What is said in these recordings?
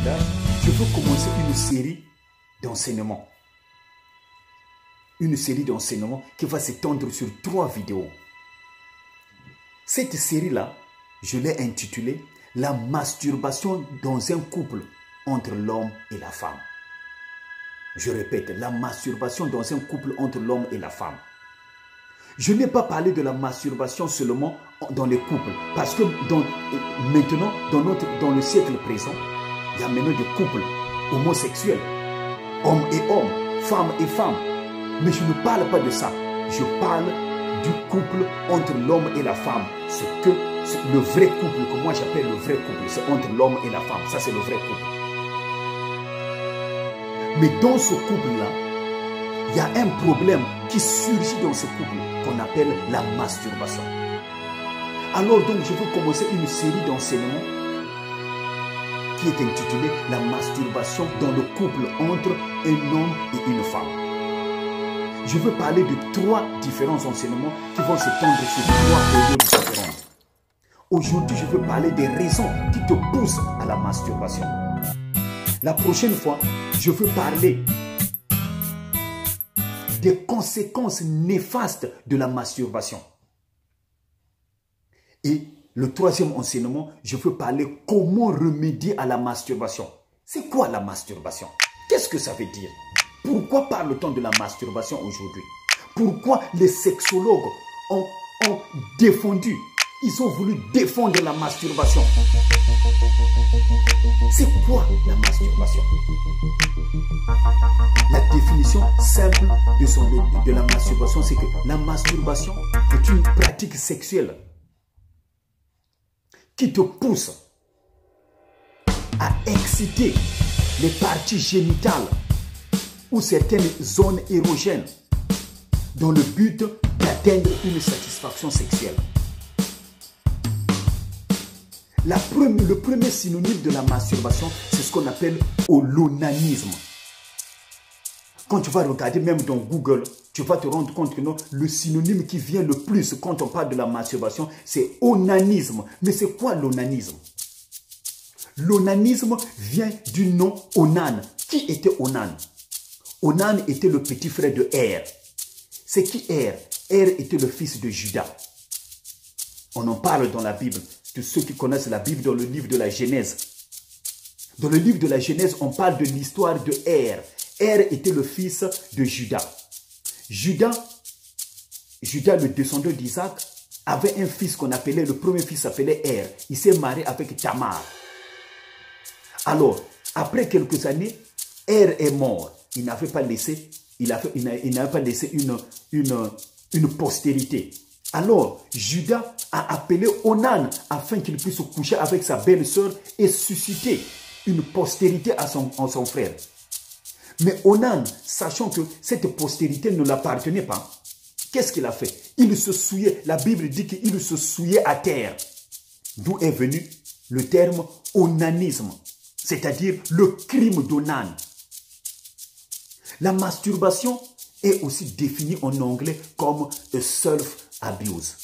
message, je veux commencer une série d'enseignements. Une série d'enseignements qui va s'étendre sur 3 vidéos. Cette série-là, je l'ai intitulée « La masturbation dans un couple entre l'homme et la femme ». Je répète, la masturbation dans un couple entre l'homme et la femme. Je n'ai pas parlé de la masturbation seulement dans les couples, parce que maintenant, dans le siècle présent, il y a maintenant des couples homosexuels, hommes et hommes, femmes et femmes. Mais je ne parle pas de ça. Je parle du couple entre l'homme et la femme. Le vrai couple, que moi j'appelle le vrai couple, c'est entre l'homme et la femme. Ça, c'est le vrai couple. Mais dans ce couple-là, il y a un problème qui surgit dans ce couple qu'on appelle la masturbation. Alors donc, je veux commencer une série d'enseignements qui est intitulée « La masturbation dans le couple entre un homme et une femme ». Je veux parler de 3 différents enseignements qui vont s'étendre sur 3 périodes différentes. Aujourd'hui, je veux parler des raisons qui te poussent à la masturbation. La prochaine fois, je veux parler des conséquences néfastes de la masturbation. Et le 3e enseignement, je veux parler comment remédier à la masturbation. C'est quoi la masturbation? Qu'est-ce que ça veut dire? Pourquoi parle-t-on de la masturbation aujourd'hui? Pourquoi les sexologues ont défendu, ils ont voulu défendre la masturbation? C'est quoi la masturbation? La définition simple de la masturbation, c'est que la masturbation est une pratique sexuelle qui te pousse à exciter les parties génitales ou certaines zones érogènes dans le but d'atteindre une satisfaction sexuelle. Le premier synonyme de la masturbation, c'est ce qu'on appelle l'onanisme. Quand tu vas regarder même dans Google, tu vas te rendre compte que non, le synonyme qui vient le plus quand on parle de la masturbation, c'est onanisme. Mais c'est quoi l'onanisme? L'onanisme vient du nom Onan. Qui était Onan? Onan était le petit frère de Er. C'est qui Er? Er était le fils de Judas. On en parle dans la Bible. De ceux qui connaissent la Bible dans le livre de la Genèse. Dans le livre de la Genèse, on parle de l'histoire de Er. Er était le fils de Judas. Judas, le descendant d'Isaac, avait un fils qu'on appelait, le premier fils s'appelait Er. Il s'est marié avec Tamar. Alors, après quelques années, Er est mort. Il n'avait pas laissé, une postérité. Alors, Judas a appelé Onan afin qu'il puisse coucher avec sa belle-sœur et susciter une postérité à son frère. Mais Onan, sachant que cette postérité ne l'appartenait pas, qu'est-ce qu'il a fait? Il se souillait, la Bible dit qu'il se souillait à terre. D'où est venu le terme onanisme, c'est-à-dire le crime d'Onan. La masturbation est aussi définie en anglais comme self-abuse.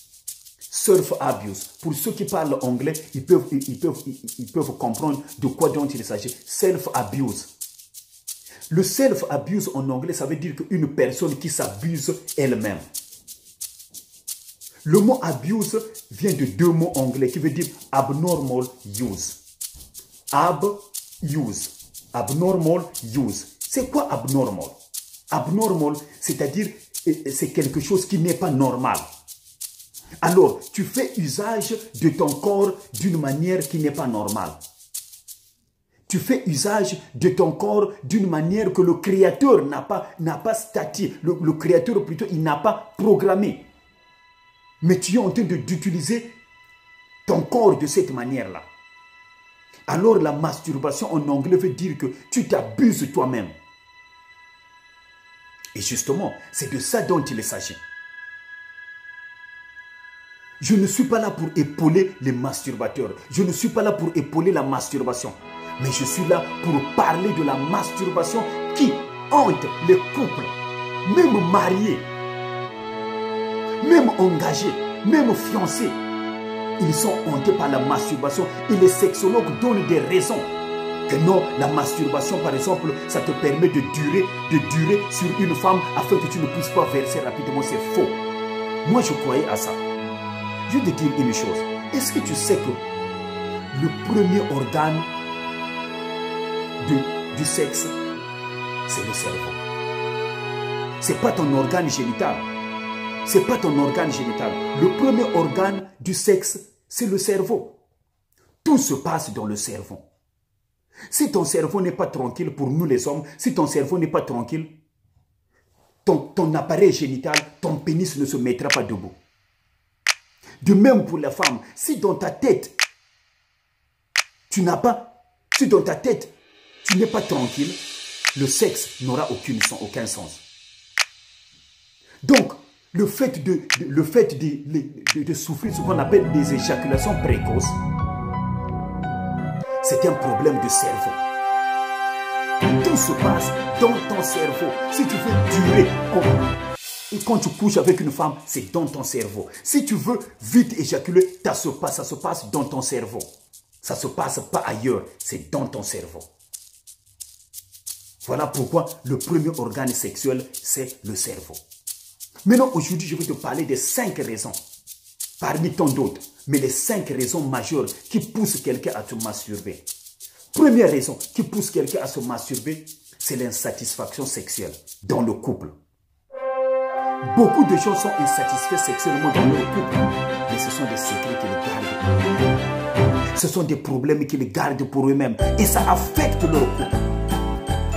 Self-abuse. Pour ceux qui parlent anglais, ils peuvent comprendre de quoi dont il s'agit. Self-abuse. Le self-abuse en anglais, ça veut dire qu'une personne qui s'abuse elle-même. Le mot abuse vient de 2 mots anglais qui veut dire abnormal use. Abuse. Abnormal use. C'est quoi abnormal? Abnormal, c'est-à-dire c'est quelque chose qui n'est pas normal. Alors, tu fais usage de ton corps d'une manière qui n'est pas normale. Tu fais usage de ton corps d'une manière que le Créateur n'a pas statué. Le Créateur, plutôt, il n'a pas programmé. Mais tu es en train d'utiliser ton corps de cette manière-là. Alors, la masturbation en anglais veut dire que tu t'abuses toi-même. Et justement, c'est de ça dont il s'agit. Je ne suis pas là pour épauler les masturbateurs. Je ne suis pas là pour épauler la masturbation. Mais je suis là pour parler de la masturbation qui hante les couples, même mariés, même engagés, même fiancés. Ils sont hantés par la masturbation et les sexologues donnent des raisons Que non, la masturbation, par exemple, ça te permet de durer sur une femme afin que tu ne puisses pas verser rapidement. C'est faux. Moi, je croyais à ça. Je vais te dire une chose. Est-ce que tu sais que le premier organe du sexe, c'est le cerveau? C'est pas ton organe génital. C'est pas ton organe génital. Le premier organe du sexe, c'est le cerveau. Tout se passe dans le cerveau. Si ton cerveau n'est pas tranquille, pour nous les hommes, si ton cerveau n'est pas tranquille, ton appareil génital, ton pénis ne se mettra pas debout. De même pour la femme, si dans ta tête, tu n'es pas tranquille, le sexe n'aura aucun sens. Donc, le fait de souffrir ce qu'on appelle des éjaculations précoces, c'est un problème de cerveau. Tout se passe dans ton cerveau. Si tu veux durer, et quand tu couches avec une femme, c'est dans ton cerveau. Si tu veux vite éjaculer, ça se passe dans ton cerveau. Ça ne se passe pas ailleurs, c'est dans ton cerveau. Voilà pourquoi le premier organe sexuel, c'est le cerveau. Maintenant, aujourd'hui, je vais te parler des 5 raisons, parmi tant d'autres, mais les 5 raisons majeures qui poussent quelqu'un à te masturber. Première raison qui pousse quelqu'un à se masturber, c'est l'insatisfaction sexuelle dans le couple. Beaucoup de gens sont insatisfaits sexuellement dans leur couple, mais ce sont des secrets qu'ils gardent pour eux-mêmes. Ce sont des problèmes qu'ils gardent pour eux-mêmes et ça affecte leur couple.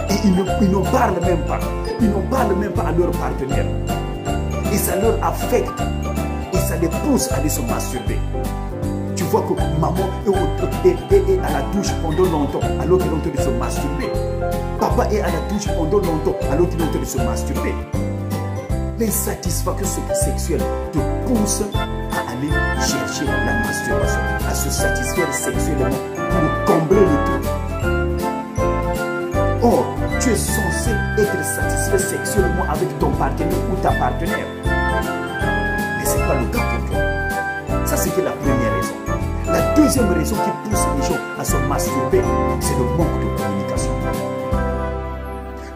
Et ils n'en parlent même pas. Ils n'en parlent même pas à leur partenaire. Et ça leur affecte. Et ça les pousse à aller se masturber. Tu vois que maman est à la douche pendant longtemps alors qu'il est en train de se masturber. Papa est à la douche pendant longtemps alors qu'il est en train de se masturber. L'insatisfaction sexuelle te pousse à aller chercher la masturbation, à se satisfaire sexuellement pour combler le tout. Or, tu es censé être satisfait sexuellement avec ton partenaire ou ta partenaire. Mais ce n'est pas le cas pour toi. Ça, c'était la première raison. La deuxième raison qui pousse les gens à se masturber, c'est le manque de communication.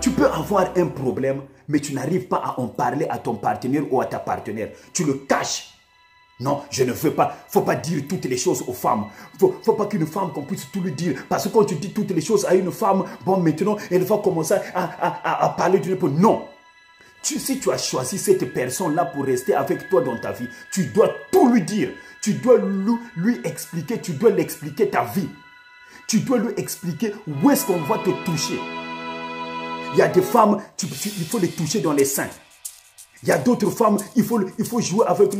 Tu peux avoir un problème, mais tu n'arrives pas à en parler à ton partenaire ou à ta partenaire. Tu le caches. Non, je ne veux pas. Il ne faut pas dire toutes les choses aux femmes. Il ne faut pas qu'une femme qu'on puisse tout lui dire. Parce que quand tu dis toutes les choses à une femme, bon, maintenant, elle va commencer à parler d'une époque. Non. Si tu as choisi cette personne-là pour rester avec toi dans ta vie, tu dois tout lui dire. Tu dois lui expliquer, tu dois lui expliquer ta vie. Tu dois lui expliquer où est-ce qu'on va te toucher. Il y a des femmes, il faut les toucher dans les seins. Il y a d'autres femmes, il faut jouer avec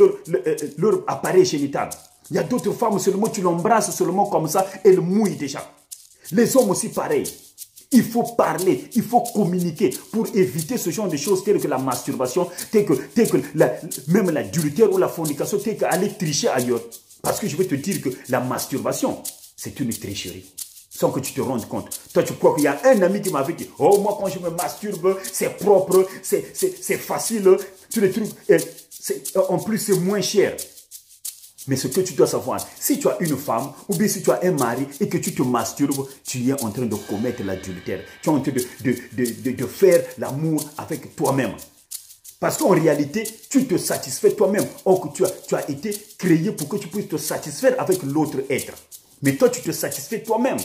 leur appareil génital. Il y a d'autres femmes, seulement tu l'embrasses seulement comme ça, elle mouille déjà. Les hommes aussi pareil. Il faut parler, il faut communiquer pour éviter ce genre de choses telles que la masturbation, telles que même l'adultère ou la fornication, telles qu'aller tricher ailleurs. Parce que je vais te dire que la masturbation, c'est une tricherie. Sans que tu te rendes compte. Toi, tu crois qu'il y a un ami qui m'avait dit, oh, moi, quand je me masturbe, c'est propre, c'est facile, tous les trucs, en plus, c'est moins cher. Mais ce que tu dois savoir, si tu as une femme, ou bien si tu as un mari et que tu te masturbes, tu es en train de commettre l'adultère. Tu es en train de faire l'amour avec toi-même. Parce qu'en réalité, tu te satisfais toi-même. Or que tu as été créé pour que tu puisses te satisfaire avec l'autre être. Mais toi, tu te satisfais toi-même.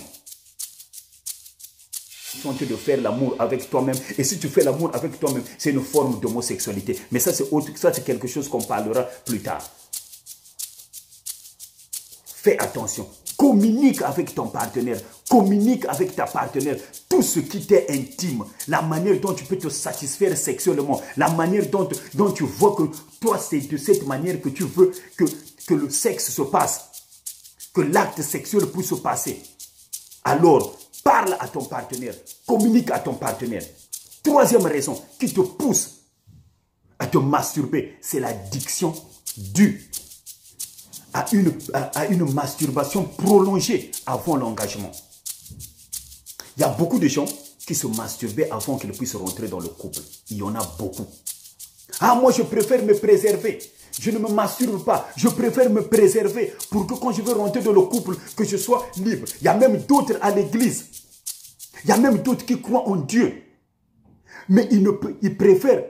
Tu es en train de faire l'amour avec toi-même. Et si tu fais l'amour avec toi-même, c'est une forme d'homosexualité. Mais ça, c'est quelque chose qu'on parlera plus tard. Fais attention. Communique avec ton partenaire. Communique avec ta partenaire. Tout ce qui t'est intime. La manière dont tu peux te satisfaire sexuellement. La manière dont tu vois que toi, c'est de cette manière que tu veux que le sexe se passe. Que l'acte sexuel puisse se passer. Alors, parle à ton partenaire. Communique à ton partenaire. Troisième raison qui te pousse à te masturber, c'est l'addiction due à une masturbation prolongée avant l'engagement. Il y a beaucoup de gens qui se masturbaient avant qu'ils puissent rentrer dans le couple. Il y en a beaucoup. Ah, moi je préfère me préserver. Je ne me masturbe pas. Je préfère me préserver pour que quand je veux rentrer dans le couple, que je sois libre. Il y a même d'autres à l'église. Il y a même d'autres qui croient en Dieu. Mais ils préfèrent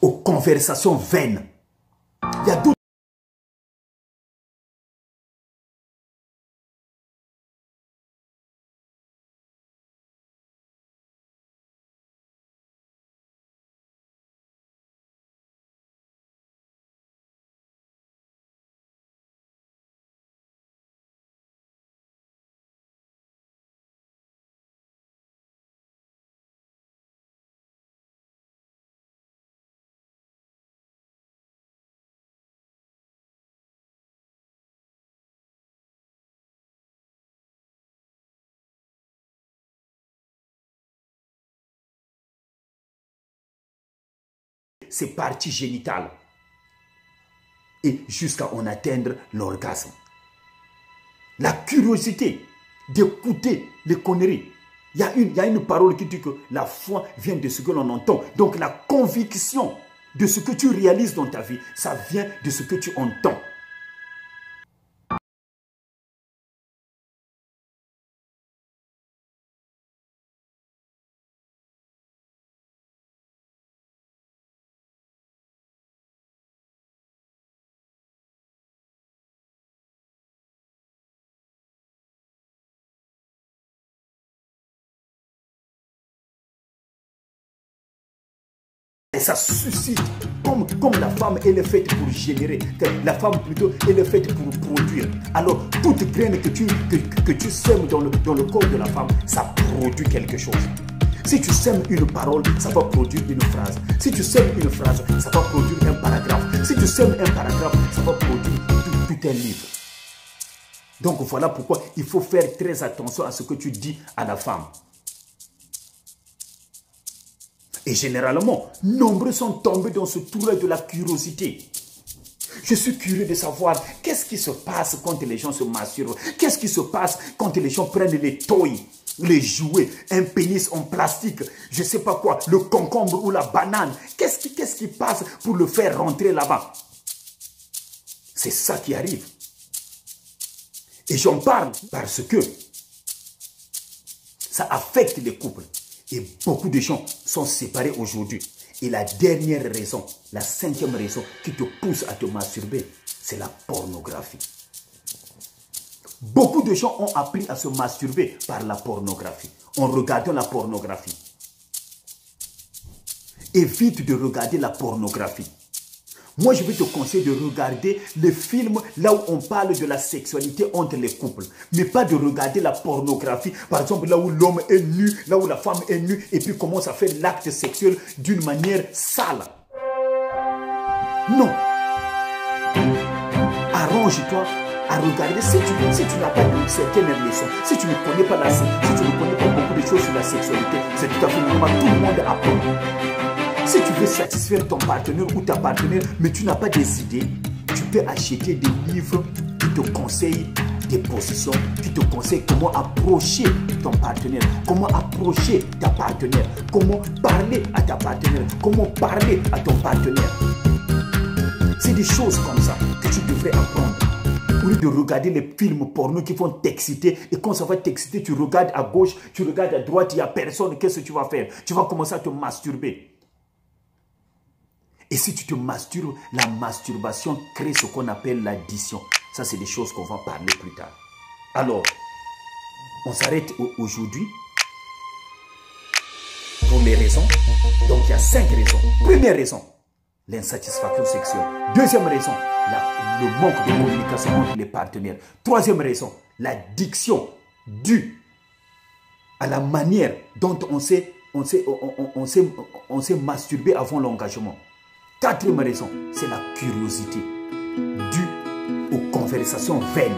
aux conversations vaines. Il y a d'autres. Ces parties génitales et jusqu'à en atteindre l'orgasme. La curiosité d'écouter les conneries. Il y a une parole qui dit que la foi vient de ce que l'on entend. Donc la conviction de ce que tu réalises dans ta vie, ça vient de ce que tu entends. Et ça suscite, comme la femme, elle est faite pour générer. La femme, plutôt, elle est faite pour produire. Alors, toute graine que tu sèmes dans le corps de la femme, ça produit quelque chose. Si tu sèmes une parole, ça va produire une phrase. Si tu sèmes une phrase, ça va produire un paragraphe. Si tu sèmes un paragraphe, ça va produire tout un livre. Donc, voilà pourquoi il faut faire très attention à ce que tu dis à la femme. Et généralement, nombreux sont tombés dans ce trou de la curiosité. Je suis curieux de savoir qu'est-ce qui se passe quand les gens se masturbent. Qu'est-ce qui se passe quand les gens prennent les toys, les jouets, un pénis en plastique, je ne sais pas quoi, le concombre ou la banane. Qu'est-ce qui passe pour le faire rentrer là-bas? C'est ça qui arrive. Et j'en parle parce que ça affecte les couples. Et beaucoup de gens sont séparés aujourd'hui. Et la dernière raison, la cinquième raison qui te pousse à te masturber, c'est la pornographie. Beaucoup de gens ont appris à se masturber par la pornographie, en regardant la pornographie. Évite de regarder la pornographie. Moi, je vais te conseiller de regarder les films là où on parle de la sexualité entre les couples. Mais pas de regarder la pornographie. Par exemple, là où l'homme est nu, là où la femme est nue et puis commence à faire l'acte sexuel d'une manière sale. Non. Arrange-toi à regarder. Si tu n'as pas une certaine leçon, si tu ne connais pas si tu ne connais pas beaucoup de choses sur la sexualité, c'est tout à fait normal. Tout le monde apprend. Si tu veux satisfaire ton partenaire ou ta partenaire, mais tu n'as pas des idées, tu peux acheter des livres qui te conseillent des positions, qui te conseillent comment approcher ton partenaire, comment approcher ta partenaire, comment parler à ta partenaire, comment parler à ton partenaire. C'est des choses comme ça que tu devrais apprendre. Au lieu de regarder les films porno qui vont t'exciter, et quand ça va t'exciter, tu regardes à gauche, tu regardes à droite, il n'y a personne, qu'est-ce que tu vas faire? Tu vas commencer à te masturber. Et si tu te masturbes, la masturbation crée ce qu'on appelle l'addiction. Ça, c'est des choses qu'on va parler plus tard. Alors, on s'arrête aujourd'hui pour les raisons. Donc, il y a 5 raisons. Première raison, l'insatisfaction sexuelle. Deuxième raison, le manque de communication entre les partenaires. Troisième raison, l'addiction due à la manière dont on s'est masturbé avant l'engagement. Quatrième raison, c'est la curiosité due aux conversations vaines.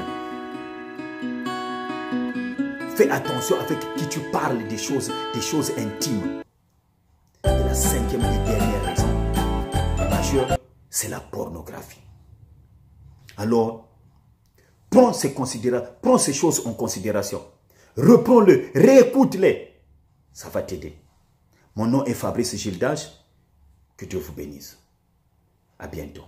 Fais attention avec qui tu parles des choses intimes. Et la cinquième et dernière raison majeure, c'est la pornographie. Alors, prends ces choses en considération. Reprends-le, réécoute-les. Ça va t'aider. Mon nom est Fabrice Gildage. Que Dieu vous bénisse. À bientôt.